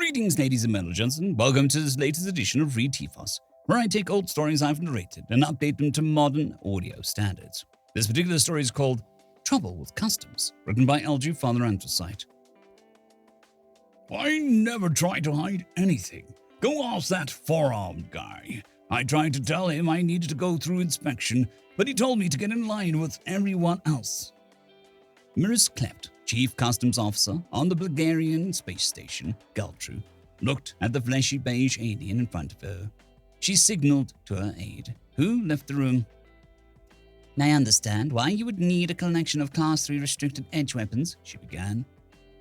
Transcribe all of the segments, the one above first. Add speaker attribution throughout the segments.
Speaker 1: Greetings, ladies and gentlemen, and welcome to this latest edition of RE114, where I take old stories I've narrated and update them to modern audio standards. This particular story is called Trouble with Customs, written by LgFatherAnthrocite. I never try to hide anything. Go ask that four-armed guy. I tried to tell him I needed to go through inspection, but he told me to get in line with everyone else. Miris Klept, Chief Customs Officer on the Bulgarian space station, Galtru, looked at the fleshy beige alien in front of her. She signaled to her aide, who left the room. I understand why you would need a collection of Class 3 restricted edge weapons, she began.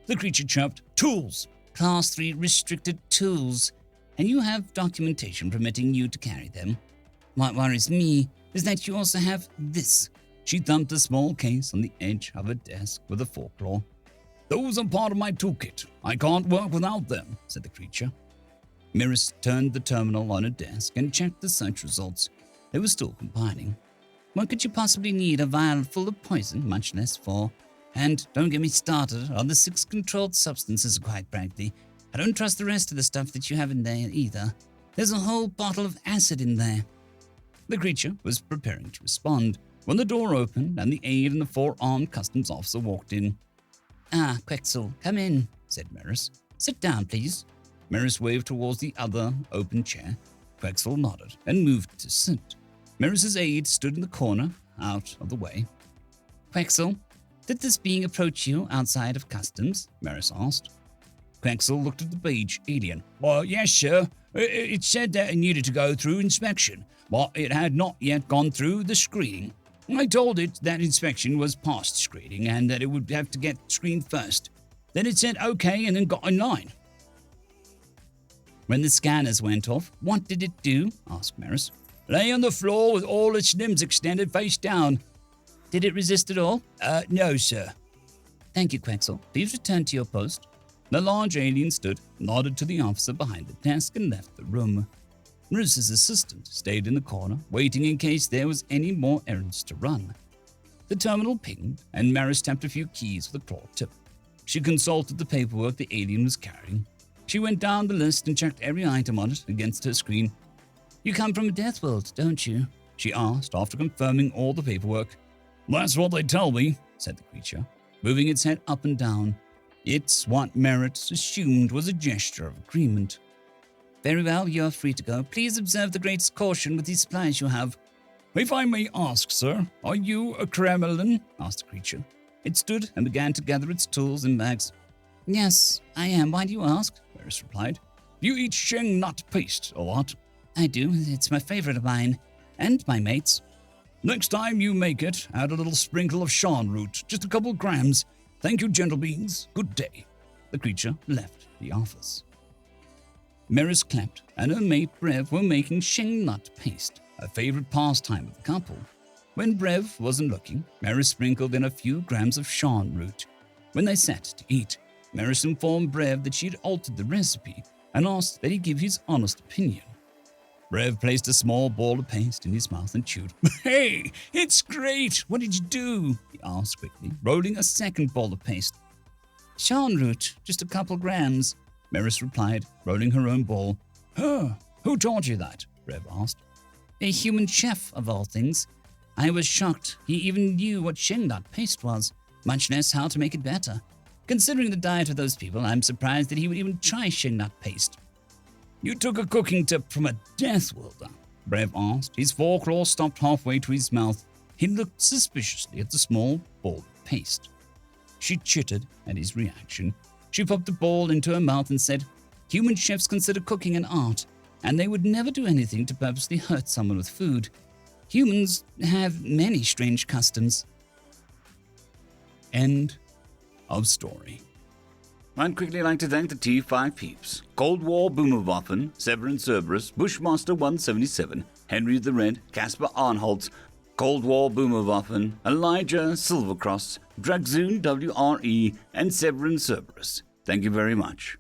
Speaker 1: The creature chirped, Tools! Class 3 restricted tools, and you have documentation permitting you to carry them. What worries me is that you also have this. She thumped a small case on the edge of her desk with a foreclaw. Those are part of my toolkit. I can't work without them, said the creature. Miris turned the terminal on her desk and checked the search results. They were still compiling. What could you possibly need a vial full of poison, much less for? And don't get me started on the 6 controlled substances, quite frankly. I don't trust the rest of the stuff that you have in there either. There's a whole bottle of acid in there. The creature was preparing to respond when the door opened and the aide and the four-armed customs officer walked in. Ah, Quexel, come in, said Miris. Sit down, please. Miris waved towards the other open chair. Quexel nodded and moved to sit. Miris's aide stood in the corner, out of the way. Quexel, did this being approach you outside of customs? Miris asked. Quexel looked at the beige alien. Yes, sir. It said that it needed to go through inspection, but it had not yet gone through the screening. I told it that inspection was past screening and that it would have to get screened first. Then it said okay and then got in line. When the scanners went off, what did it do? Asked Miris. Lay on the floor with all its limbs extended face down. Did it resist at all? No, sir. Thank you, Quexel. Please return to your post. The large alien stood, nodded to the officer behind the desk and left the room. Miris's assistant stayed in the corner, waiting in case there was any more errands to run. The terminal pinged, and Miris tapped a few keys with a claw tip. She consulted the paperwork the alien was carrying. She went down the list and checked every item on it against her screen. You come from a Deathworld, don't you? She asked after confirming all the paperwork. That's what they tell me, said the creature, moving its head up and down. It's what Miris assumed was a gesture of agreement. Very well, you are free to go. Please observe the greatest caution with these supplies you have. If I may ask, sir, are you a Kremlin? Asked the creature. It stood and began to gather its tools and bags. Yes, I am. Why do you ask? Miris replied. You eat sheng nut paste, or what? I do. It's my favorite of mine. And my mate's. Next time you make it, add a little sprinkle of shan root, just a couple grams. Thank you, gentle beings. Good day. The creature left the office. Miris Klept and her mate Brev were making sheng nut paste, a favorite pastime of the couple. When Brev wasn't looking, Miris sprinkled in a few grams of shan root. When they sat to eat, Miris informed Brev that she had altered the recipe and asked that he give his honest opinion. Brev placed a small ball of paste in his mouth and chewed. Hey, it's great! What did you do? He asked quickly, rolling a second ball of paste. Shan root, just a couple grams. Miris replied, rolling her own ball. Who taught you that? Brev asked. A human chef, of all things. I was shocked he even knew what sheng nut paste was, much less how to make it better. Considering the diet of those people, I'm surprised that he would even try sheng nut paste. You took a cooking tip from a Deathworlder? Brev asked. His foreclaw stopped halfway to his mouth. He looked suspiciously at the small ball of paste. She chittered at his reaction. She popped the ball into her mouth and said, Human chefs consider cooking an art, and they would never do anything to purposely hurt someone with food. Humans have many strange customs. End of story. I'd quickly like to thank the T5 peeps, Cold War Boomerwaffen, Severin Cerberus, Bushmaster 177, Henry the Red, Caspar Arnholtz, Cold War Boomerwaffen, Elijah Silvercross, Dragzoon WRE, and Severin Cerberus. Thank you very much.